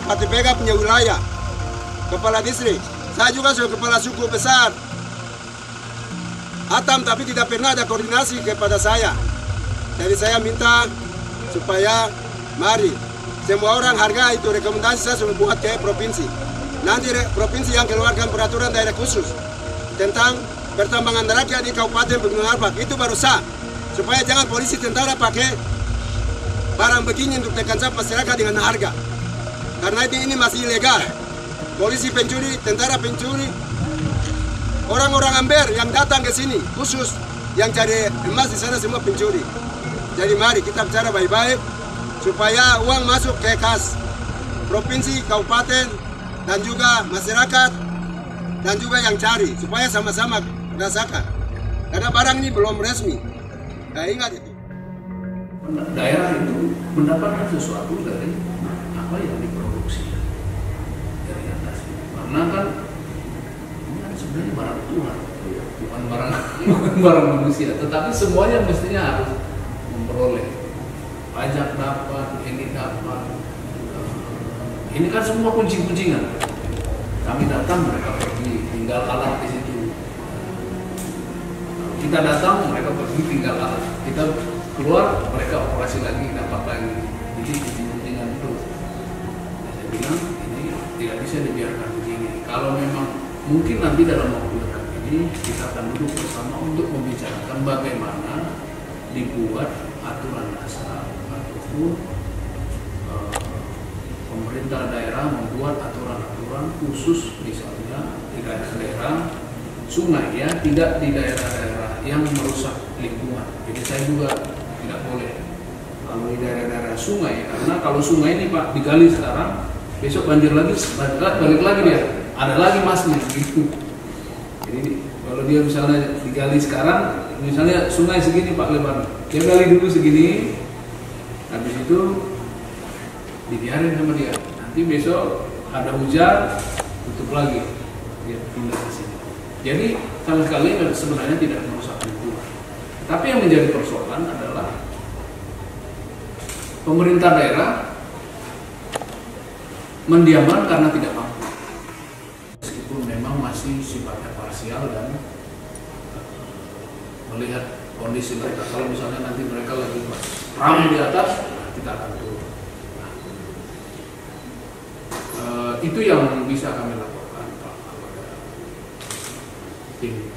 Bupati Pega punya wilayah, kepala distrik. Saya juga sebagai kepala suku besar Atam, tapi tidak pernah ada koordinasi kepada saya. Jadi saya minta supaya mari semua orang hargai itu rekomendasi saya sudah buat ke provinsi. Nanti provinsi yang keluarkan peraturan daerah khusus tentang pertambangan rakyat di Kabupaten Pegunungan Arfak itu baru sah. Supaya jangan polisi tentara pakai barang begini untuk tekan masyarakat dengan harga. Karena ini masih ilegal. Polisi pencuri, tentara pencuri, orang-orang Amber yang datang ke sini khusus yang cari emas di sana semua pencuri. Jadi mari kita bicara baik-baik supaya uang masuk ke kas provinsi, kabupaten, dan juga masyarakat dan juga yang cari supaya sama-sama rasakan. Karena barang ini belum resmi. Nah, ingat itu. Daerah itu mendapatkan sesuatu dari apa yang diproduksi dari atas. Karena kan ini kan sebenarnya barang Tuhan, bukan barang manusia. Tetapi semuanya mestinya harus memperoleh pajak dapat, ini dapat. Ini kan semua kuncing-kuncingan. Kami datang, mereka pergi, tinggal alat di situ. Kita datang, mereka pergi, tinggal alat. Kita keluar, mereka operasi lagi, dapat lagi. Jadi kuncing-kuncingan itu. Saya bilang ini tidak bisa dibiarkan begini. Kalau memang mungkin nanti dalam waktu dekat ini kita akan duduk bersama untuk membicarakan bagaimana dibuat aturan dasar ataupun pemerintah daerah membuat aturan-aturan khusus misalnya di daerah-daerah sungai ya, tidak di daerah-daerah yang merusak lingkungan. Jadi saya juga tidak boleh kalau di daerah-daerah sungai, karena kalau sungai ini Pak digali sekarang, besok banjir lagi, balik lagi dia, ada lagi masnya gitu. Jadi kalau dia misalnya digali sekarang, misalnya sungai segini Pak lebar, dia gali dulu segini, habis itu dibiarin sama dia. Nanti besok ada hujan, tutup lagi, dia pindah ke sini. Jadi sama sekali sebenarnya tidak merusak lingkungan. Tapi yang menjadi persoalan adalah pemerintah daerah mendiamkan karena tidak mampu. Meskipun memang masih sifatnya parsial dan melihat kondisi mereka. Kalau misalnya nanti mereka lagi ramai di atas, kita akan turun. Itu yang bisa kami laporkan Pak kepada tim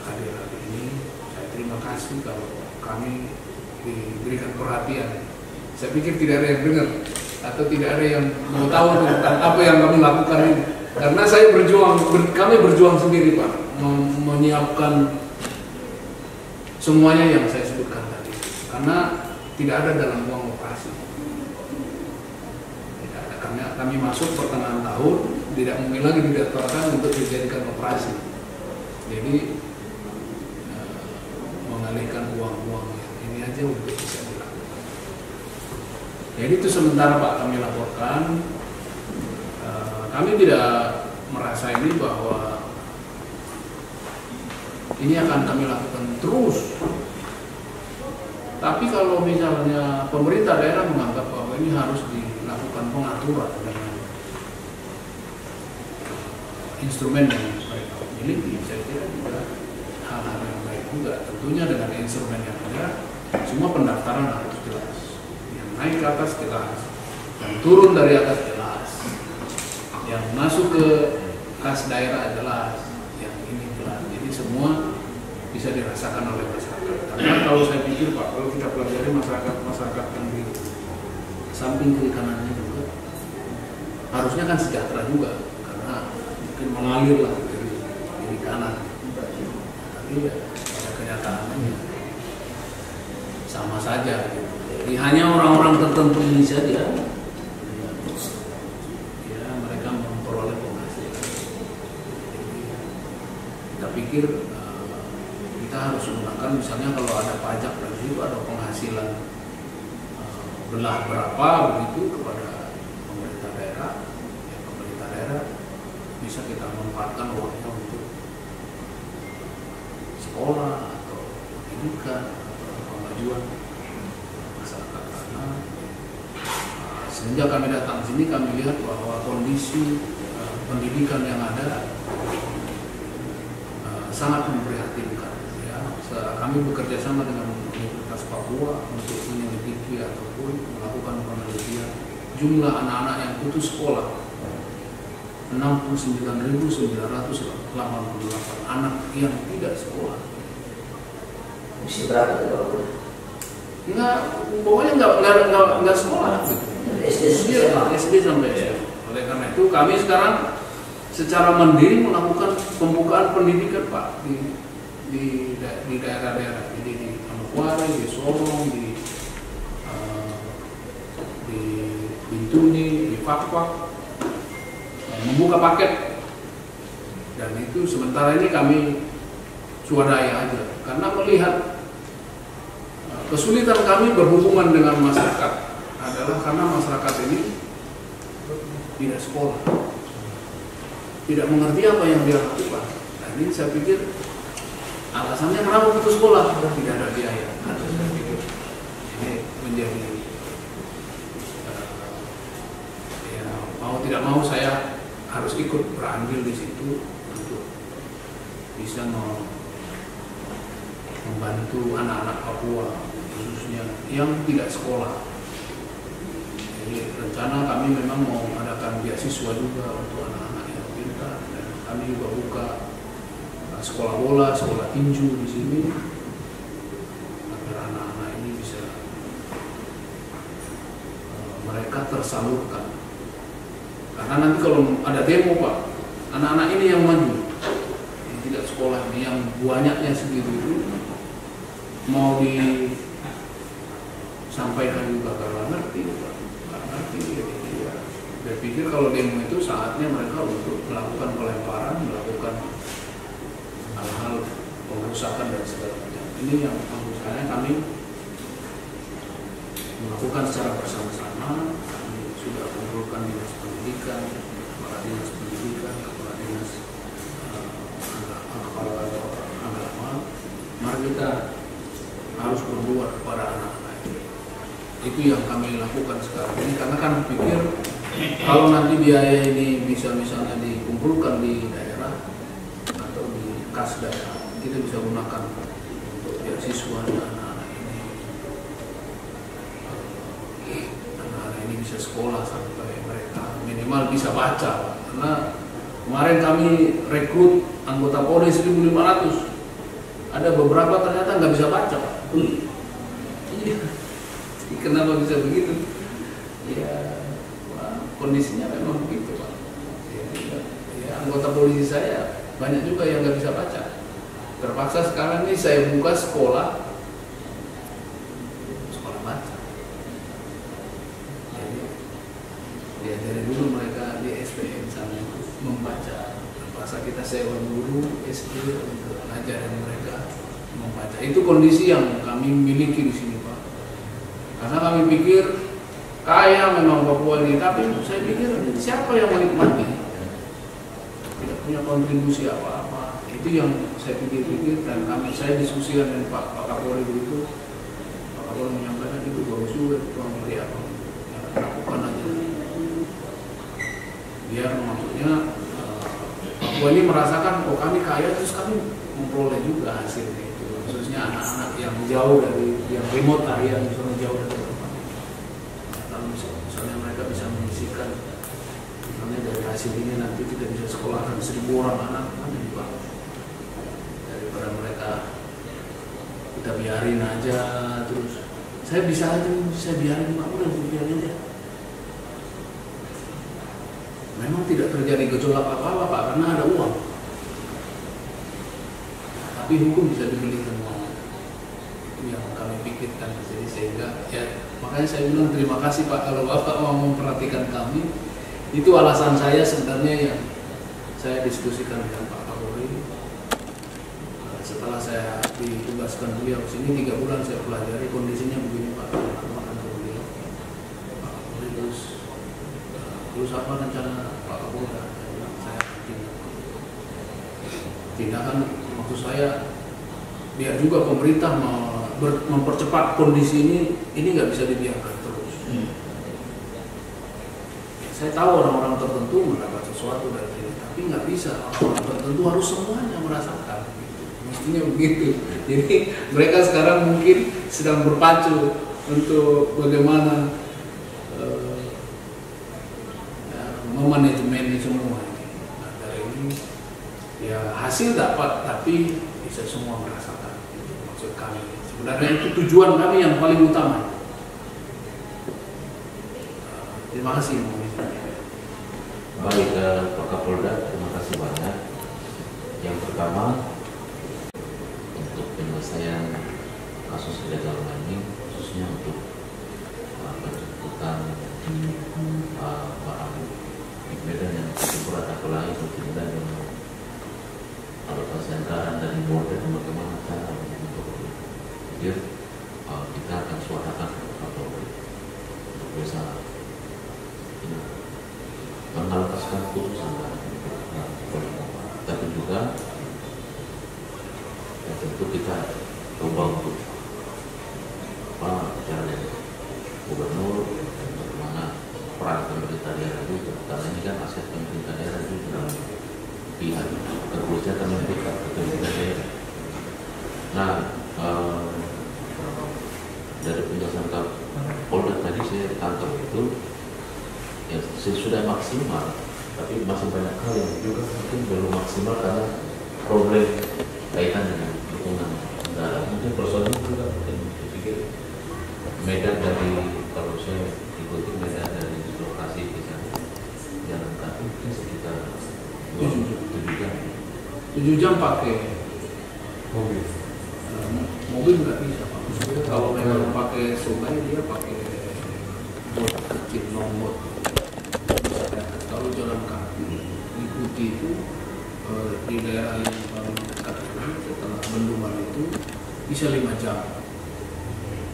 hadir hari ini. Saya terima kasih kalau kami diberikan perhatian. Saya pikir tidak ada yang dengar atau tidak ada yang mau tahu tentang apa yang kami lakukan ini. Karena saya kami berjuang sendiri Pak, menyiapkan semuanya yang saya sebutkan tadi. Karena tidak ada dalam uang operasi. Kami masuk pertengahan tahun, tidak mungkin lagi didaftarkan untuk dijadikan operasi. Jadi mengalihkan uang-uang ini aja untuk bisa dilakukan. Jadi itu sementara Pak kami laporkan. Kami tidak merasa ini bahwa ini akan kami lakukan terus. Tapi kalau misalnya pemerintah daerah menganggap bahwa ini harus dilakukan pengaturan dengan instrumen yang mereka miliki, saya kira juga hal-hal yang baik juga. Tentunya dengan instrumen yang ada, semua pendaftaran harus jelas. Yang naik ke atas jelas, yang turun dari atas jelas, yang masuk ke kas daerah jelas, yang ini jelas. Jadi semua bisa dirasakan oleh masyarakat. Karena kalau saya pikir Pak, kalau kita pelajari masyarakat yang di samping kiri kanannya juga harusnya kan sejahtera juga, karena mungkin mengalir lah dari kiri kanan. Tapi ya pada kenyataannya sama saja. Jadi hanya orang-orang tertentu ini saja ya mereka memperoleh penghasilan. Kita pikir kita harus menggunakan misalnya kalau ada pajak dan itu ada penghasilan belah berapa begitu kepada pemerintah daerah, ya pemerintah daerah bisa kita manfaatkan uangnya untuk sekolah atau pendidikan atau kemajuan masyarakat, karena Sejak kami datang sini kami lihat bahwa kondisi pendidikan yang ada sangat memprihatinkan. Ya. Kami bekerja sama dengan Universitas Papua untuk menyelidiki ataupun melakukan penelitian jumlah anak-anak yang putus sekolah. 69.988 anak yang tidak sekolah. Usia berapa itu? Pokoknya nggak sekolah. SD sampai SMA. Oleh karena itu kami sekarang secara mandiri melakukan pembukaan pendidikan Pak di daerah-daerah, jadi di Manokwari, di Sorong, di Bintuni, di Fakfak, membuka paket. Dan itu sementara ini kami swadaya aja karena melihat kesulitan kami berhubungan dengan masyarakat adalah karena masyarakat ini tidak sekolah, tidak mengerti apa yang dia lakukan. Nah, ini saya pikir alasannya kenapa putus sekolah, tidak ada biaya. Saya pikir ini menjadi ya, mau tidak mau saya harus ikut berandil di situ untuk bisa membantu anak-anak Papua khususnya yang tidak sekolah. Jadi rencana kami memang mau mengadakan beasiswa juga untuk anak-anak yang pintar, dan kami juga buka sekolah bola, sekolah tinju di sini agar anak-anak ini bisa mereka tersalurkan. Karena nanti kalau ada demo Pak, anak-anak ini yang maju, yang tidak sekolah ini, yang banyaknya segitu itu mau disampaikan juga kalau ngerti Pak. Ya, saya pikir kalau demo itu saatnya mereka untuk melakukan pelemparan, melakukan hal-hal pengrusakan dan segala macam. Ini yang menurut saya kami melakukan secara bersama-sama. Kami sudah kumpulkan dinas pendidikan, kepala dinas pendidikan, kepala dinas kepala agama. Mari kita harus berbuat kepada anak-anak. Itu yang kami lakukan sekarang ini, karena kan pikir kalau nanti biaya ini bisa misalnya dikumpulkan di daerah atau di kas daerah, kita bisa gunakan untuk beasiswa anak-anak ini. Anak-anak ini bisa sekolah sampai mereka minimal bisa baca. Karena kemarin kami rekrut anggota Polri 1.500, ada beberapa ternyata nggak bisa baca Pak. Kenapa bisa begitu? Ya, kondisinya memang begitu Pak. Ya, anggota polisi saya banyak juga yang nggak bisa baca. Terpaksa sekarang ini saya buka sekolah baca. Jadi diajari dulu mereka di SPM sana membaca. Terpaksa kita sewa guru SD untuk ngajarin mereka membaca. Itu kondisi yang kami miliki di sini Pak. Karena kami pikir kaya memang Papua ini, tapi saya pikir siapa yang menikmati? Tidak punya kontribusi apa-apa. Itu yang saya pikir-pikir, dan saya diskusikan dengan Pak Kapolri begitu. Pak Kapolri menyampaikan itu bagus juga, Tuan Meli apa? Ya, lakukan aja. Biar maksudnya Papua ini merasakan, oh kami kaya, terus kami memperoleh juga hasilnya. Khususnya anak-anak yang jauh dari, yang remote area, misalnya jauh dari tempat. Kalau misalnya mereka bisa menyisikan, misalnya dari hasil ini nanti kita bisa sekolahkan 1.000 orang anak, kan lebih bagus daripada mereka kita biarin aja terus. Saya bisa aja, saya biarin Pak, udah biarin aja. Memang tidak terjadi gejolak apa-apa Pak, karena ada uang. Tapi hukum bisa dibeli semua. Itu yang kami pikirkan. Jadi sehingga ya makanya saya bilang terima kasih Pak kalau Bapak mau memperhatikan kami. Itu alasan saya sebenarnya yang saya diskusikan dengan Pak Kapolri. Setelah saya ditugaskan beliau ke sini 3 bulan saya pelajari kondisinya begini Pak. Makan ke beliau. Pak Kapolri terus apa rencana Pak Kapolri? Saya tindakan. Maksud saya biar juga pemerintah mempercepat kondisi ini nggak bisa dibiarkan terus. Saya tahu orang-orang tertentu mendapat sesuatu dari sini, tapi nggak bisa orang-orang tertentu harus semuanya merasakan. Mestinya begitu. Jadi mereka sekarang mungkin sedang berpacu untuk bagaimana memanajemen semua. Nah, dari ini ya hasil dapat, tapi bisa semua merasakan. Maksud kami sebenarnya itu tujuan kami yang paling utama. Terima kasih. Baik, Pak Kapolda, terima kasih banyak. Yang pertama, untuk penyelesaian kasus kegagalan ini, khususnya untuk penjemputan barang di Medan yang berat, apalagi untuk dan alokasi anggaran dari border, bagaimana cara untuk kita akan suarakan atau untuk bisa mengalokasikan khusus anggaran, tapi juga ya tentu kita coba untuk bicara dengan gubernur dan bagaimana peran pemerintah daerah juga, karena ini kan aset pemerintah daerah juga dalam pihak kepolisian akan memberikan ke pemerintah daerah. Nah, dari penjelasan Kapolda tadi saya tangkap itu ya sudah maksimal, tapi masih banyak hal yang juga mungkin belum maksimal karena problem kaitan dengan dukungan negara. Mungkin persoalan juga mungkin dipikir Medan dari, kalau saya ikuti Medan dari lokasi ke sana jalan kaki mungkin sekitar 7 jam pakai mobil. Mobil nggak bisa Pak. Kalau memang pakai sungai dia pakai bot kecil, nomor. Kalau jalan kaki ikuti itu di daerah yang paling dekat setelah bendungan itu bisa 5 jam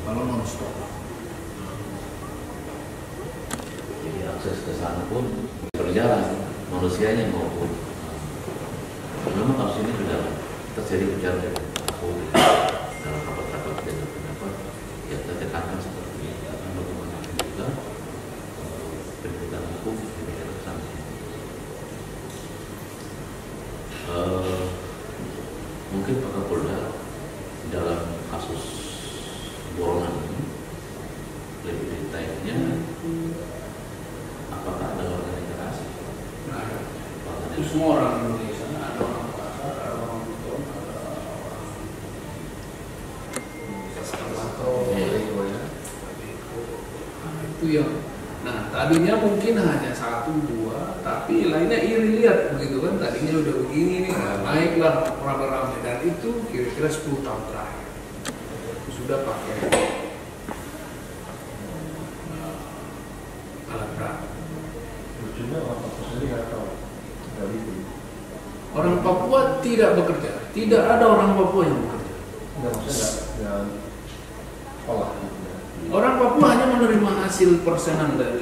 kalau non stop. Jadi akses ke sana pun berjalan manusianya maupun memang kasus ini sudah terjadi bicara dengan Kapolri dalam rapat-rapat dengan pendapat yang tertekankan seperti ini, karena bagaimana juga penegakan hukum di negara sana. Mungkin Pak Kapolda dalam kasus borongan ini lebih detailnya, apakah ada organisasi? Nah, itu semua orang Indonesia, ada orang pasar, ada orang hukum, ada itu yang. Nah, tadinya mungkin hanya 1, 2, tapi lainnya iri lihat begitu kan, tadinya udah begini nih, naiklah rame-rame, dan itu kira-kira 10 tahun terakhir sudah pakai alat berat. Orang Papua tidak bekerja, tidak ada orang Papua yang bekerja. Orang Papua hanya menerima hasil persenan dari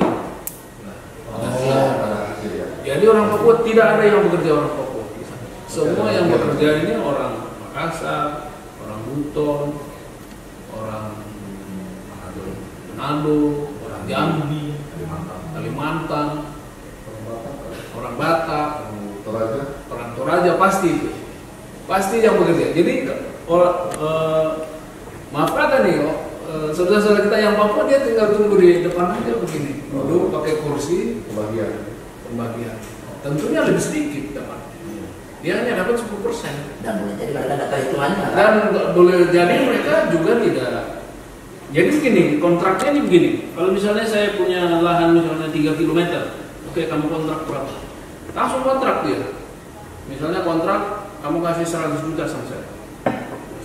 jadi orang Papua tidak ada yang bekerja orang Papua. Semua yang bekerja ini orang Makassar, orang Buton, orang Manado, orang Jambi, Kalimantan, orang Batak, orang Toraja, pasti yang bekerja. Jadi maaf kata nih, saudara-saudara kita yang Papua dia tinggal tunggu di depan aja begini, duduk pakai kursi pembagian. Tentunya lebih sedikit dapat. Dia hanya dapat 10%. Dan boleh jadi mereka ada perhitungannya. Dan boleh jadi mereka juga tidak. Jadi begini, kontraknya ini begini. Kalau misalnya saya punya lahan misalnya 3 km, oke, kamu kontrak berapa? Langsung kontrak dia. Misalnya kontrak kamu kasih 100 juta sama saya.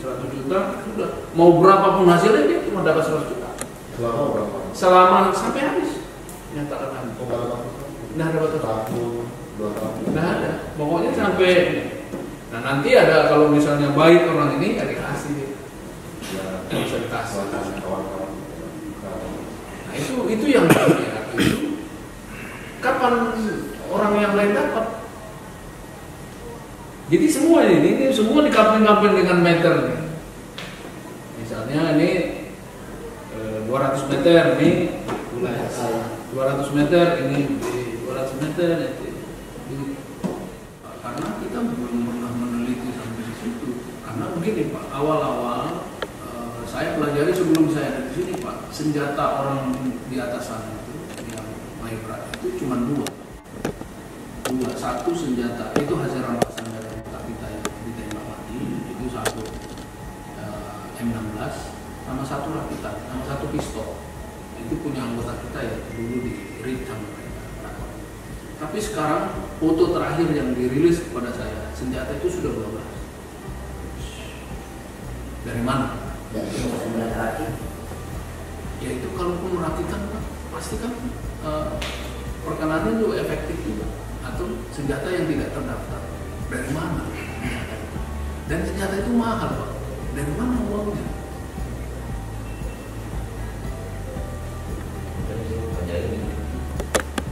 100 juta sudah. Mau berapapun hasilnya dia cuma dapat 100 juta. Selama berapa? Selama sampai habis. Nyatakan habis. Nah, dapat tahun, 2 tahun. Nah, ada. Pokoknya sampai. Nah, nanti ada kalau misalnya baik orang ini ya dikasih dia. Ya, Bisa dikasih. kawan-kawan. Nah, itu yang dilihat itu. Kapan orang yang lain dapat? Jadi semua ini semua dikamping-kamping dengan meter nih. Misalnya ini 200 meter nih, 200 meter ini meter itu. Karena kita belum pernah meneliti sampai di situ. Karena begini Pak, awal-awal saya pelajari sebelum saya ada di sini Pak, senjata orang di atas sana itu yang Maibra itu cuma dua. Satu senjata itu hasil rampasan dari otak kita yang ditembak mati, itu satu M16 sama satu rakitan, sama satu pistol. Itu punya anggota kita ya dulu di read sama mereka. Tapi sekarang foto terakhir yang dirilis kepada saya, senjata itu sudah 12. Dari mana? Dan itu sembilan rakit. Ya itu kalaupun merakitan pasti kan perkenannya juga efektif juga. Atau senjata yang tidak terdaftar. Dari mana? Dan senjata itu mahal Pak. Dari mana uangnya?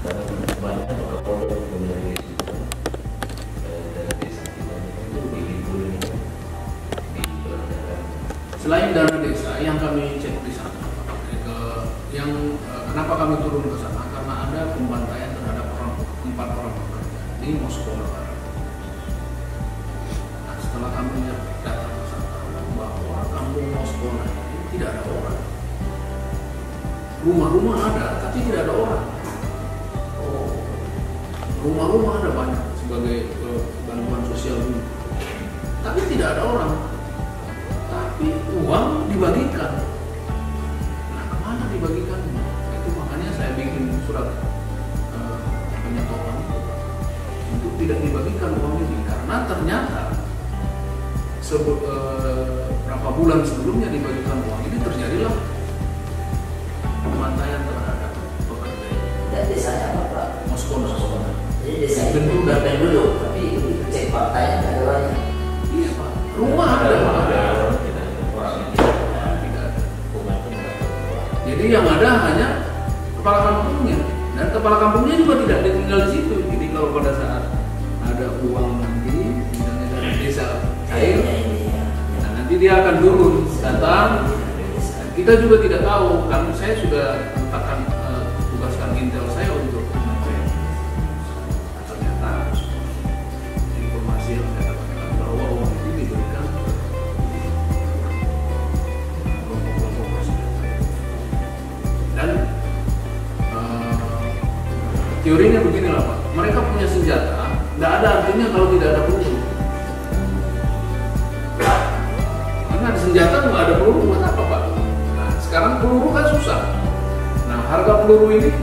Karena banyak Kapolda memiliki sistem dana desa kita itu diliburin Selain dana desa yang kami cek di sana, kenapa kami turun ke sana? Karena ada pembantaian terhadap 4 orang pekerja di Moskow Barat. Nah, setelah kami datang ke sana bahwa kampung Moskow ini tidak ada orang, rumah-rumah ada tapi tidak ada orang. Rumah-rumah ada banyak sebagai bantuan sosial dulu, tapi tidak ada orang. Tapi uang dibagikan. Nah, kemana dibagikannya? Itu makanya saya bikin surat penyetopan untuk tidak dibagikan uang ini, karena ternyata berapa bulan sebelumnya dibagikan uang ini terjadilah pembantaian terhadap pekerja. Dan desanya apa Pak? Moskow. Jadi desa itu berbeda dulu, tapi cek faktanya nggak ada orangnya. Iya Pak. Rumah ada Pak. Jadi yang ada hanya kepala kampungnya, dan kepala kampungnya juga tidak tinggal di situ. Jadi kalau pada saat ada uang nanti, misalnya dari desa cair, nah nanti dia akan turun datang. Kita juga tidak tahu, kan saya sudah letakkan tugaskan intel saya untuk mengecek. Ternyata informasi yang saya dapatkan bahwa uang itu diberikan kelompok-kelompok bersenjata. Dan teorinya beginilah Pak, mereka punya senjata, nggak ada artinya kalau tidak ada peluru. Karena ada senjata nggak ada peluru, buat apa Pak? Nah sekarang peluru kan susah. Nah harga peluru ini